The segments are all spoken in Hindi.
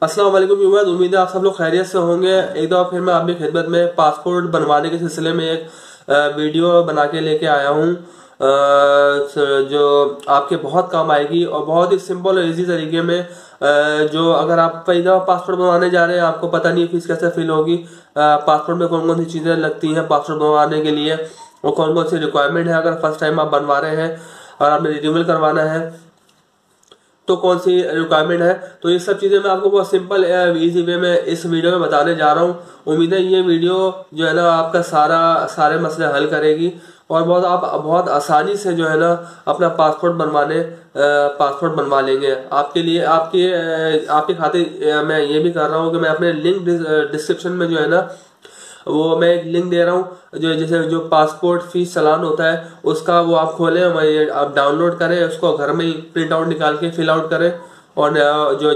अस्सलाम वालेकुम व्यूअर्स, उम्मीद है आप सब लोग खैरियत से होंगे। एक दफ़ा फिर मैं आपकी खिदमत में पासपोर्ट बनवाने के सिलसिले में एक वीडियो बना के लेके आया हूँ जो आपके बहुत काम आएगी और बहुत ही सिंपल और इजी तरीके में जो अगर आप पहली दफ़ा पासपोर्ट बनवाने जा रहे हैं, आपको पता नहीं फीस कैसे फिल होगी, पासपोर्ट में कौन कौन सी चीज़ें लगती हैं पासपोर्ट बनवाने के लिए और कौन कौन सी रिक्वायरमेंट है अगर फर्स्ट टाइम आप बनवा रहे हैं और आपने रिन्यूअल करवाना है तो कौन सी रिक्वायरमेंट है। तो ये सब चीज़ें मैं आपको बहुत सिंपल इजी वे में इस वीडियो में बताने जा रहा हूँ। उम्मीद है ये वीडियो जो है ना आपका सारे मसले हल करेगी और बहुत आसानी से जो है ना अपना पासपोर्ट बनवा लेंगे। आपके लिए आपके खातिर मैं ये भी कर रहा हूँ कि मैं अपने लिंक डिस्क्रिप्शन में जो है ना वो मैं एक लिंक दे रहा हूँ जो पासपोर्ट फीस चालान होता है उसका, वो आप खोलें, आप डाउनलोड करें, उसको घर में ही प्रिंट आउट निकाल के फिल आउट करें और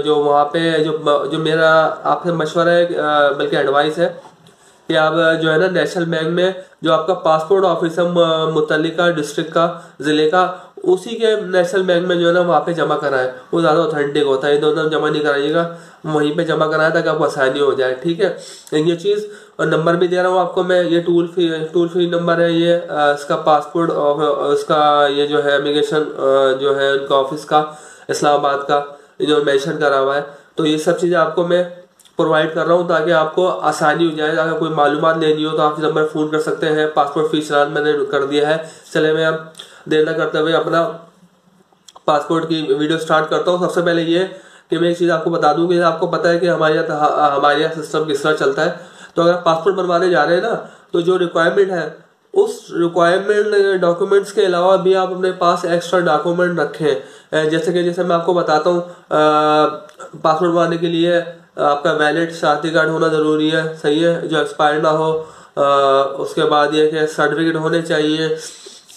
जो वहाँ पे जो मेरा आपसे मशवरा है बल्कि एडवाइस है कि आप जो है ना नेशनल बैंक में जो आपका पासपोर्ट ऑफिस है मुतल्लिका डिस्ट्रिक्ट का, जिले का, उसी के नेशनल बैंक में जो है ना वहाँ पे जमा कराएं। वो ज़्यादा ऑथेंटिक होता है, इधर जमा नहीं कराइएगा, वहीं पे जमा कराएं ताकि आपको आसानी हो जाए। ठीक है, ये चीज़ और नंबर भी दे रहा हूँ आपको मैं, ये टूल फ्री नंबर है ये इसका पासपोर्ट और इसका ये जो है इमिग्रेशन जो है उनका ऑफिस का इस्लामाबाद का जो मेंशन करा हुआ है। तो ये सब चीज़ें आपको मैं प्रोवाइड कर रहा हूँ ताकि आपको आसानी हो जाए। अगर कोई मालूमात लेनी हो तो आप इस नंबर फ़ोन कर सकते हैं। पासपोर्ट फीस चालान मैंने कर दिया है। चले मैं अब देर न करते हुए अपना पासपोर्ट की वीडियो स्टार्ट करता हूँ। सबसे पहले ये कि मैं एक चीज़ आपको बता दूँ कि आपको पता है कि हमारे यहाँ सिस्टम किस तरह चलता है। तो अगर पासपोर्ट बनवाने जा रहे हैं ना, तो जो रिक्वायरमेंट है उस रिक्वायरमेंट डॉक्यूमेंट्स के अलावा भी आप अपने पास एक्स्ट्रा डॉक्यूमेंट रखें। जैसे मैं आपको बताता हूँ, पासपोर्ट बनवाने के लिए आपका वैलिड शनाख्ती कार्ड होना ज़रूरी है, सही है, जो एक्सपायर ना हो। उसके बाद ये कि सर्टिफिकेट होने चाहिए,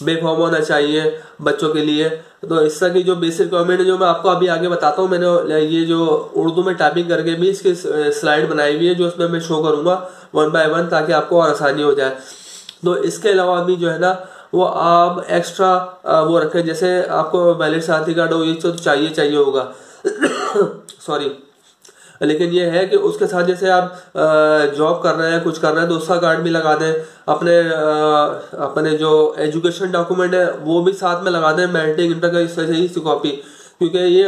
बे फॉर्म होना चाहिए बच्चों के लिए। तो इस तरह की जो बेसिक रिक्वायरमेंट है जो मैं आपको अभी आगे बताता हूँ, मैंने ये जो उर्दू में टाइपिंग करके भी इसकी स्लाइड बनाई हुई है जो उसमें मैं शो करूँगा 1 बाय 1 ताकि आपको और आसानी हो जाए। तो इसके अलावा भी जो है ना वो आप एक्स्ट्रा वो रखें, जैसे आपको वैलिड शनाख्ती कार्ड हो, ये तो चाहिए होगा सॉरी। लेकिन ये है कि उसके साथ जैसे आप जॉब कर रहे हैं, कुछ कर रहे हैं, तो उसका कार्ड भी लगा दें। अपने जो एजुकेशन डॉक्यूमेंट है वो भी साथ में लगा दें, मैट्रिक इंटर का सही कॉपी, क्योंकि ये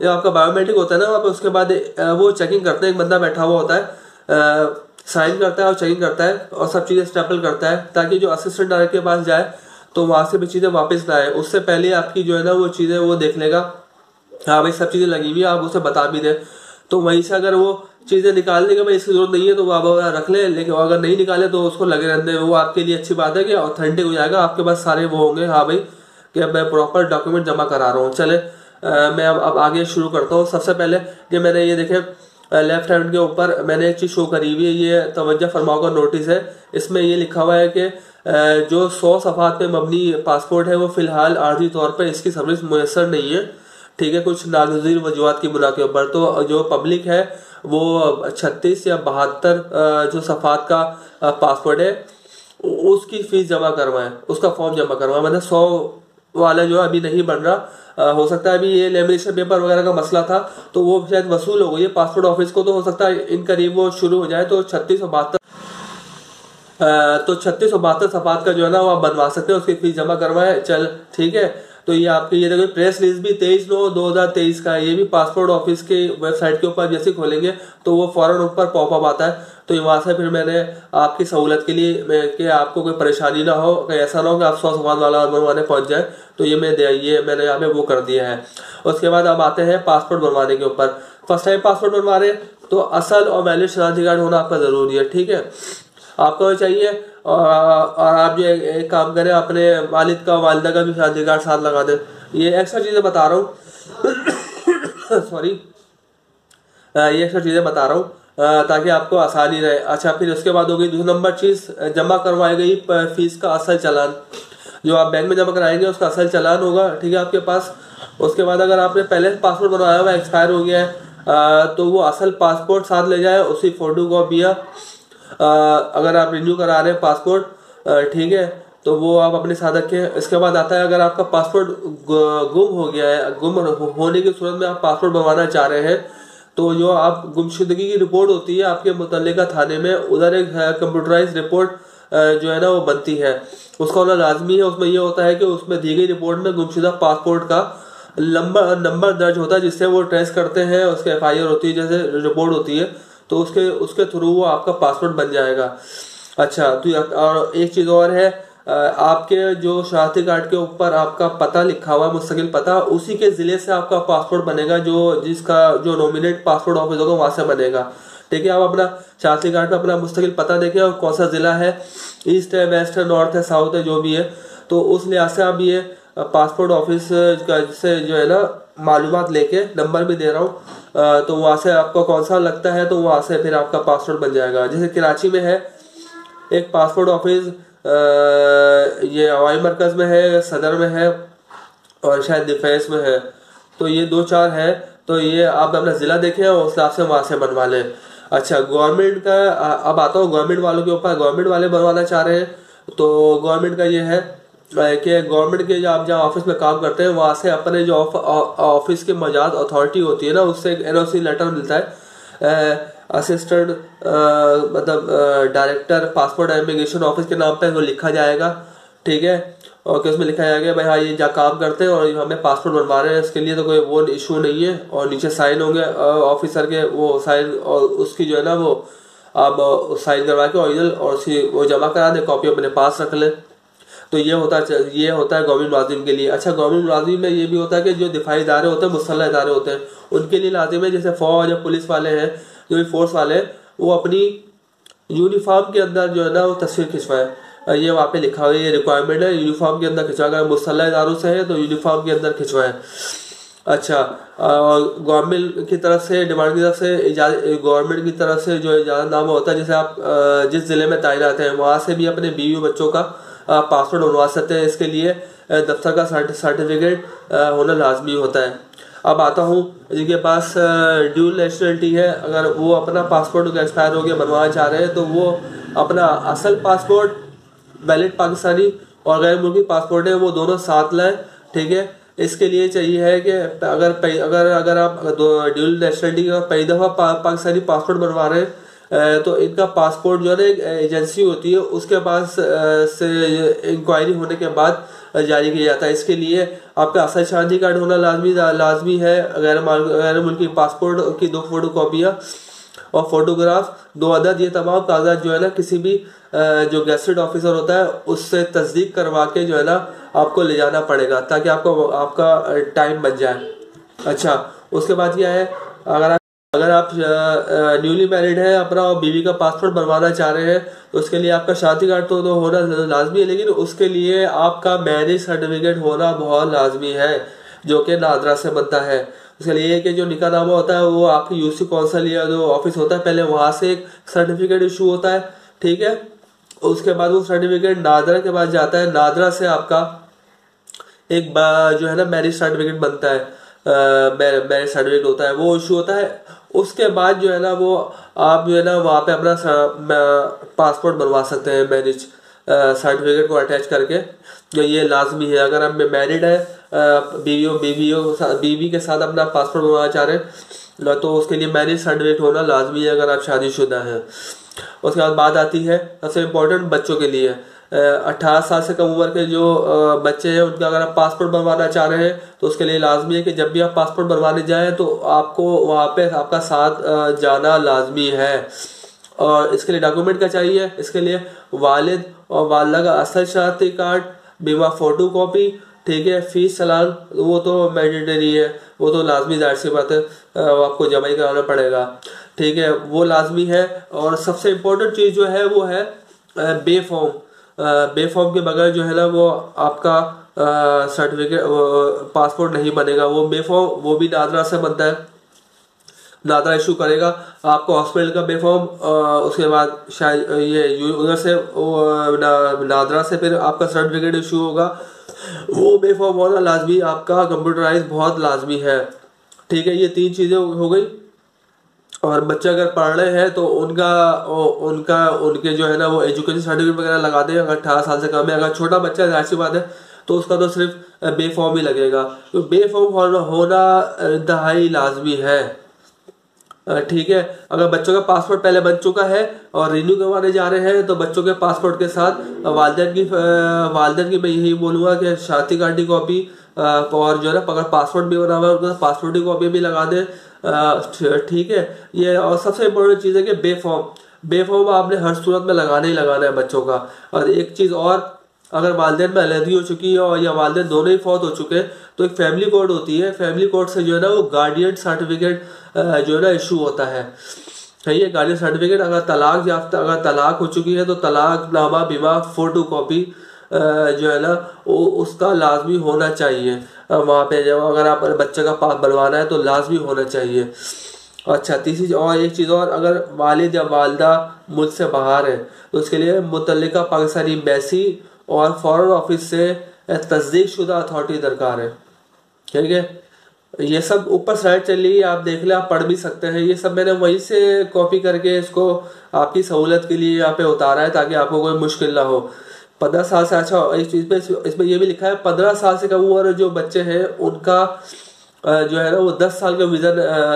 आपका बायोमेट्रिक होता है ना, वहाँ पे उसके बाद वो चेकिंग करते हैं, एक बंदा बैठा हुआ होता है, साइन करता है और चेकिंग करता है और सब चीज़ें स्टेपल करता है ताकि जो असिस्टेंट डायरेक्टर के पास जाए तो वहाँ से भी चीज़ें वापस ना आए। उससे पहले आपकी जो है ना वो चीज़ें वो देख लेगा, हाँ भाई सब चीज़ें लगी हुई है, आप उसे बता भी दें। तो वहीं से अगर वो चीज़ें निकालने के भाई इसकी जरूरत नहीं है तो वो आप रख ले, लेकिन अगर नहीं निकाले तो उसको लगे रहने, वो आपके लिए अच्छी बात है कि ऑथेंटिक हो जाएगा, आपके पास सारे वो होंगे, हाँ भाई कि अब मैं प्रॉपर डॉक्यूमेंट जमा करा रहा हूँ। चले मैं अब आगे शुरू करता हूँ। सबसे पहले कि मैंने ये देखे लेफ्ट हैंड के ऊपर मैंने एक चीज़ शो करी हुई है, ये तवज्जो फरमाओ का नोटिस है। इसमें ये लिखा हुआ है कि जो 100 सफ़ात पे मबनी पासपोर्ट है वो फिलहाल आर्जी तौर पर इसकी सर्विस मुयसर नहीं है। ठीक है, कुछ नागज़ीर वजूहात की बुना के ऊपर। तो जो पब्लिक है वो 36 या 72 जो सफ़ात का पासपोर्ट है उसकी फीस जमा करवाएं, उसका फॉर्म जमा करवाएं। मतलब 100 वाला जो अभी नहीं बन रहा, हो सकता है अभी ये लेमिनेशन पेपर वगैरह का मसला था तो वो शायद वसूल हो गई है पासपोर्ट ऑफिस को, तो हो सकता है इन करीब वो शुरू हो जाए। तो 36 और 72 सफ़ात का जो है ना वो आप बनवा सकते हैं, उसकी फीस जमा करवाएं। चल ठीक है, तो ये आपकी ये देखो प्रेस रिलीज भी 23/9/2023 का है। ये भी पासपोर्ट ऑफिस के वेबसाइट के ऊपर जैसे खोलेंगे तो वो फौरन ऊपर पॉपअप आता है। तो वहाँ से फिर मैंने आपकी सहूलत के लिए कि आपको कोई परेशानी ना हो, कहीं ऐसा ना हो कि आप 100 सवाल वाला बनवाने पहुँच जाए, तो ये मैंने यहाँ पे वो कर दिया है। उसके बाद अब आते हैं पासपोर्ट बनवाने के ऊपर। फर्स्ट टाइम पासपोर्ट बनवा रहे तो असल और वैलिड शनाख्ती कार्ड होना आपका ज़रूरी है। ठीक है, आपको चाहिए और आप जो एक काम करें अपने वालिद का वालिदा का भी शनाख्ती कार्ड साथ लगा दें। ये एक्स्ट्रा चीज़ें बता रहा हूँ सॉरी, ये एक्स्ट्रा चीज़ें बता रहा हूँ ताकि आपको आसानी रहे। अच्छा, फिर उसके बाद हो गई 2 नंबर चीज़, जमा करवाई गई फीस का असल चालान, जो आप बैंक में जमा कराएंगे उसका असल चालान होगा। ठीक है, आपके पास। उसके बाद अगर आपने पहले पासपोर्ट बनवाया हुआ एक्सपायर हो गया है तो वो असल पासपोर्ट साथ ले जाए, उसी फोटो कॉपियाँ अगर आप रिन्यू करा रहे हैं पासपोर्ट, ठीक है, तो वो आप अपने साथ रखें। इसके बाद आता है अगर आपका पासपोर्ट गुम हो गया है, गुम होने की सूरत में आप पासपोर्ट बनवाना चाह रहे हैं तो जो आप गुमशुदगी की रिपोर्ट होती है आपके मुतल्लिका थाने में, उधर एक कंप्यूटराइज रिपोर्ट जो है ना वो बनती है, उसका होना लाजमी है। उसमें ये होता है कि उसमें दी गई रिपोर्ट में गुमशुदा पासपोर्ट का नंबर दर्ज होता है, जिससे वो ट्रेस करते हैं, उसके FIR होती है, जैसे रिपोर्ट होती है, तो उसके थ्रू वो आपका पासपोर्ट बन जाएगा। अच्छा, तो और एक चीज़ और है, आपके जो शनाख्ती कार्ड के ऊपर आपका पता लिखा हुआ, मुस्तकिल पता, उसी के ज़िले से आपका पासपोर्ट बनेगा, जो नॉमिनेट पासपोर्ट ऑफिस होगा वहाँ से बनेगा। ठीक है, आप अपना शनाख्ती कार्ड पे अपना मुस्तकिल पता देखें और कौन सा ज़िला है, ईस्ट है, वेस्ट है, नॉर्थ है, साउथ है, जो भी है, तो उस लिहाज से आप ये पासपोर्ट ऑफिस से जो है ना मालूमात लेके, नंबर भी दे रहा हूँ, तो वहाँ से आपको कौन सा लगता है तो वहाँ से फिर आपका पासपोर्ट बन जाएगा। जैसे कराची में है एक पासपोर्ट ऑफिस, ये हवाई मरकज़ में है, सदर में है और शायद डिफेंस में है, तो ये 2-4 है। तो ये आप अपना ज़िला देखें और उस हिसाब से वहाँ से बनवा लें। अच्छा, गवर्नमेंट का अब आता हूँ गवर्नमेंट वालों के ऊपर। गवर्नमेंट वाले बनवाना चाह रहे हैं तो गवर्नमेंट का ये है कि गवर्नमेंट के आप जहाँ ऑफिस में काम करते हैं वहाँ से अपने जो ऑफिस की मौजूद अथॉरिटी होती है ना, उससे एक NOC लेटर मिलता है, असिस्टेंट मतलब डायरेक्टर पासपोर्ट इमिग्रेशन ऑफिस के नाम पे वो लिखा जाएगा। ठीक है, और कि उसमें लिखा जाएगा भाई हाँ ये जहाँ काम करते हैं और हमें पासपोर्ट बनवा रहे हैं, इसके लिए तो कोई वो इशू नहीं है, और नीचे साइन होंगे ऑफिसर के, वो साइन और उसकी जो है ना वो आप साइन करवा के ओरिजिनल और उसकी वो जमा करा दें, कॉपी अपने पास रख लें। तो ये होता है गवर्नमेंट मुलाजिम के लिए। अच्छा, गवर्नमेंट मुलाजिम में ये भी होता है कि जो दिफाई इदारे होते हैं, मुसल्लह इदारे होते हैं, उनके लिए लाजिम है, जैसे फौज या पुलिस वाले हैं, जो भी फोर्स वाले हैं, वो अपनी यूनिफॉर्म के अंदर जो है ना वो तस्वीर खिंचवाएं। ये वहाँ पे लिखा हुआ है, ये रिक्वायरमेंट है, यूनिफॉर्म के अंदर खिंचवा, अगर मुसल्लह इदारों से है तो यूनिफॉर्म के अंदर खिंचवाएं। अच्छा, गवर्नमेंट की तरफ से डिमांड की तरफ से गवर्नमेंट की तरफ से जो इजाज़तनामा होता है, जैसे आप जिस ज़िले में तैनात हैं वहाँ से भी अपने बीवी बच्चों का पासपोर्ट बनवा सकते हैं। इसके लिए दफ्तर का सर्टिफिकेट होना लाजमी होता है। अब आता हूँ जिनके पास ड्यूल नेशनलिटी है, अगर वो अपना पासपोर्ट एक्सपायर हो गया बनवाना चाह रहे हैं तो वो अपना असल पासपोर्ट, वैलिड पाकिस्तानी और गैर मुल्की पासपोर्ट है, वो दोनों साथ लाएं। ठीक है, इसके लिए चाहिए है कि अगर आप ड्यूल नेशनलिटी का पहली दफ़ा पाकिस्तानी पासपोर्ट बनवा रहे हैं तो इनका पासपोर्ट जो है ना एक एजेंसी होती है उसके पास से इंक्वायरी होने के बाद जारी किया जाता है। इसके लिए आपका असल शनाख्ती कार्ड होना लाजमी है, गैर मुल्की पासपोर्ट की 2 फोटो कॉपियाँ और फोटोग्राफ 2 अदद, ये तमाम कागजात जो है ना किसी भी जो गेस्टेड ऑफिसर होता है उससे तस्दीक करवा के जो है ना आपको ले जाना पड़ेगा, ताकि आपका टाइम बच जाए। अच्छा, उसके बाद क्या है, अगर आप न्यूली मैरिड हैं, अपना और बीवी का पासपोर्ट बनवाना चाह रहे हैं तो उसके लिए आपका शादी कार्ड तो होना लाजमी है, लेकिन उसके लिए आपका मैरिज सर्टिफिकेट होना बहुत लाजमी है, जो कि नादरा से बनता है। उसके लिए कि जो निकाहनामा होता है वो आपकी UC कौंसल या जो ऑफिस होता है पहले वहाँ से एक सर्टिफिकेट इशू होता है। ठीक है, उसके बाद वो सर्टिफिकेट नादरा के पास जाता है, नादरा से आपका एक जो है ना मैरिज सर्टिफिकेट बनता है, मैरिज सर्टिफिकेट होता है, वो इशू होता है। उसके बाद जो है ना वो आप जो है ना वहाँ पे अपना पासपोर्ट बनवा सकते हैं मैरिज सर्टिफिकेट को अटैच करके, जो ये लाजमी है। अगर आप मैरिड है, बीवी के साथ अपना पासपोर्ट बनवाना चाह रहे हैं तो उसके लिए मैरिज सर्टिफिकेट होना लाजमी है अगर आप शादीशुदा हैं। उसके बाद बात आती है सबसे इम्पोर्टेंट बच्चों के लिए। 18 साल से कम उम्र के जो बच्चे हैं उनका अगर आप पासपोर्ट बनवाना चाह रहे हैं तो उसके लिए लाजमी है कि जब भी आप पासपोर्ट बनवाने जाएं तो आपको वहाँ पे आपका साथ जाना लाजमी है। और इसके लिए डॉक्यूमेंट क्या चाहिए, इसके लिए वालिद और वालिदा का असल शनाख्ती कार्ड, बीमा फोटो कॉपी, ठीक है, फीस चालान वो तो मैंडेटरी है, वो तो लाजमी, जाहिर सी बात है वो आपको जमा ही कराना पड़ेगा। ठीक है, वो लाजमी है। और सबसे इम्पोर्टेंट चीज़ जो है वो है बेफॉर्म के बगैर जो है ना वो आपका सर्टिफिकेट पासपोर्ट नहीं बनेगा। वो बेफॉर्म वो भी नादरा से बनता है, नादरा इशू करेगा आपको हॉस्पिटल का बेफॉर्म, उसके बाद शायद ये उधर से नादरा से फिर आपका सर्टिफिकेट इशू होगा। वो बेफॉर्म होना लाजमी, आपका कंप्यूटराइज बहुत लाजमी है। ठीक है, ये 3 चीज़ें हो गई। और बच्चे अगर पढ़ रहे हैं तो उनके जो है ना वो एजुकेशन सर्टिफिकेट वगैरह लगा दें अगर 18 साल से कम है। अगर छोटा बच्चा जाहिर सी बात है तो उसका तो सिर्फ बेफॉर्म ही लगेगा। तो बेफॉर्म होना इंतहाई लाजमी है। ठीक है। अगर बच्चों का पासपोर्ट पहले बन चुका है और रिन्यू करवाने जा रहे हैं तो बच्चों के पासपोर्ट के साथ वालिदैन की मैं यही बोलूंगा कि शादी कार्ड की कॉपी और जो है ना अगर पासपोर्ट भी बना हुआ है उनको पासपोर्ट की कॉपी भी लगा दें, ठीक है। ये और सबसे इम्पोर्टेंट चीज़ है कि बेफॉर्म आपने हर सूरत में लगाना ही लगाना है बच्चों का। और एक चीज़ और, अगर वालिदैन में अलहदी हो चुकी है और या वालिदैन दोनों ही फौत हो चुके हैं तो एक फैमिली कोड होती है, फैमिली कोड से जो है ना वो गार्डियन सर्टिफिकेट जो है ना इशू होता है, सही है। गार्डियन सर्टिफिकेट अगर तलाक हो चुकी है तो तलाकनामा बीमा फोटो कॉपी जो है ना उसका लाजमी होना चाहिए वहाँ पे। जब अगर आप बच्चे का पास बनवाना है तो लाजमी होना चाहिए। अच्छा, तीसरी और एक चीज़ और, अगर वालिद या वालदा मुल्क से बाहर है तो उसके लिए मुतल्लिका पाकिस्तानी एम्बेसी और फॉरेन ऑफिस से तस्दीक शुदा अथॉरिटी दरकार है, ठीक है। ये सब ऊपर स्लाइड चल रही है, आप देख ले, आप पढ़ भी सकते हैं। ये सब मैंने वहीं से कॉपी करके इसको आपकी सहूलत के लिए यहाँ पे उतारा है ताकि आपको कोई मुश्किल ना हो। 15 साल से, अच्छा इस चीज़ पे इसमें ये भी लिखा है 15 साल से कम उम्र जो बच्चे हैं उनका जो है ना वो 10 साल का वीज़ा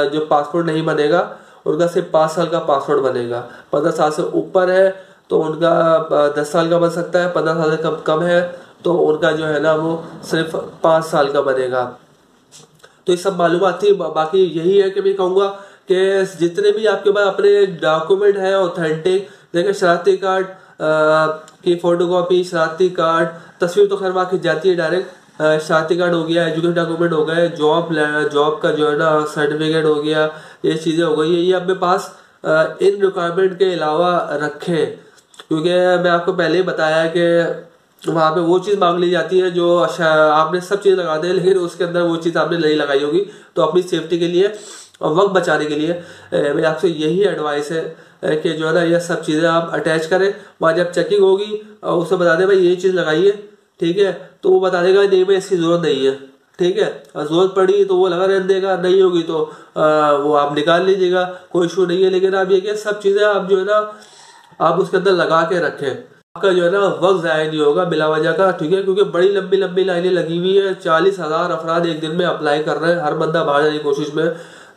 जो पासपोर्ट नहीं बनेगा, उनका सिर्फ 5 साल का पासपोर्ट बनेगा। 15 साल से ऊपर है तो उनका 10 साल का बन सकता है, 15 साल से कम है तो उनका जो है ना वो सिर्फ 5 साल का बनेगा। तो ये सब मालूमात थी। बाकी यही है कि मैं कहूँगा कि जितने भी आपके पास अपने डॉक्यूमेंट है ऑथेंटिक, जैसे शनाख्ती कार्ड की फोटोकॉपी, शनाख्ती कार्ड, तस्वीर तो खैर वहाँ खिंच जाती है डायरेक्ट, शनाख्ती कार्ड हो गया, एजुकेशन डॉक्यूमेंट हो गए, जॉब का जो है ना सर्टिफिकेट हो गया, ये चीज़ें हो गई। ये अपने पास इन रिक्वायरमेंट के अलावा रखें, क्योंकि मैं आपको पहले ही बताया है कि वहाँ पे वो चीज़ मांग ली जाती है जो आपने सब चीज़ लगा दे लेकिन उसके अंदर वो चीज़ आपने नहीं लगाई होगी। तो अपनी सेफ्टी के लिए और वक्त बचाने के लिए मेरी आपसे यही एडवाइस है कि जो है ना ये सब चीज़ें आप अटैच करें। वहाँ जब चेकिंग होगी उसे बता दें भाई ये चीज़ लगाइए, ठीक है, तो वो बता देगा नहीं भाई इसकी ज़रूरत नहीं है, ठीक है। जरूरत पड़ी तो वो लगा रहने देगा, नहीं होगी तो वो आप निकाल लीजिएगा, कोई इशू नहीं है। लेकिन आप ये क्या सब चीज़ें आप जो है ना आप उसके अंदर लगा के रखें, आपका जो है ना वक्त ज़ाया नहीं होगा बिला वजह का, ठीक है। क्योंकि बड़ी लंबी लंबी लाइनें लगी हुई है, 40,000 अफराद एक दिन में अप्लाई कर रहे हैं, हर बंदा बाहर जाने की कोशिश में,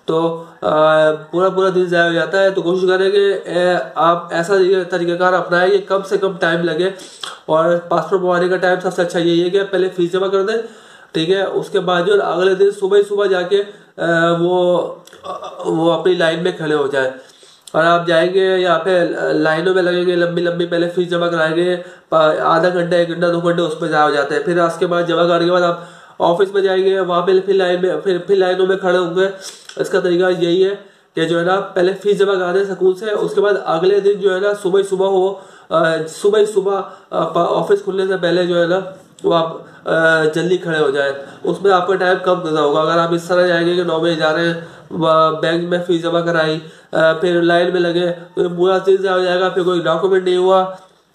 तो पूरा दिन ज़ाया हो जाता है। तो कोशिश करें कि आप ऐसा तरीक़ाकार अपनाएं कि कम से कम टाइम लगे। और पासपोर्ट बनवाने का टाइम सबसे अच्छा यही है कि पहले फीस जमा कर दें, ठीक है। उसके बाद जो अगले दिन सुबह जाके वो अपनी लाइन में खड़े हो जाए। और आप जाएंगे यहाँ पे लाइनों में लगेंगे लंबी लंबी, पहले फीस जमा कराएंगे, आधा घंटा 1 घंटा 2 घंटे उसमें ज़ाया हो जाते हैं। फिर उसके बाद जमा करने के बाद आप ऑफिस में जाएंगे, वहाँ पे फिर लाइन में फिर लाइनों में खड़े होंगे। इसका तरीका यही है कि जो है ना पहले फीस जमा करा दें सुकून से, उसके बाद अगले दिन जो है ना सुबह ऑफिस खुलने से पहले जो है ना वो आप जल्दी खड़े हो जाए, उसमें आपका टाइम कम गुजरा होगा। अगर आप इस तरह जाएंगे कि 9 बजे जा रहे हैं, बैंक में फीस जमा कराई, फिर लाइन में लगे तो पूरा दिन ज़ाया हो जाएगा, फिर कोई डॉक्यूमेंट नहीं हुआ,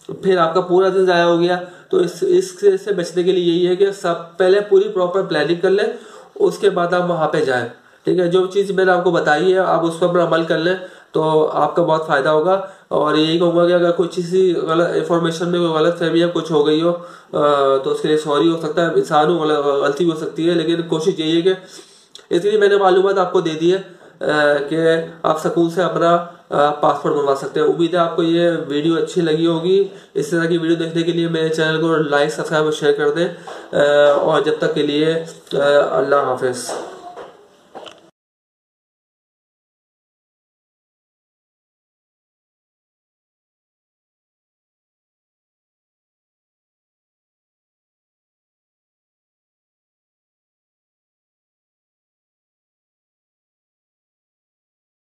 फिर आपका पूरा दिन ज़ाया हो गया। तो इससे बचने के लिए यही है कि सब पहले पूरी प्रॉपर प्लानिंग कर लें, उसके बाद आप वहाँ पे जाएं, ठीक है। जो चीज़ मैंने आपको बताई है आप उस पर अमल कर लें तो आपका बहुत फ़ायदा होगा। और यही कहूँगा कि अगर कुछ किसी गलत इन्फॉर्मेशन में कोई गलत फहमी या कुछ हो गई हो तो उसके लिए सॉरी, हो सकता है इंसान हो, गलती हो सकती है, लेकिन कोशिश यही है कि इसलिए मैंने मालूमात आपको दे दी है कि आप सुकून से अपना पासपोर्ट बनवा सकते हैं। उम्मीद है आपको ये वीडियो अच्छी लगी होगी। इस तरह की वीडियो देखने के लिए मेरे चैनल को लाइक, सब्सक्राइब और शेयर कर दें। और जब तक के लिए अल्लाह हाफिज़।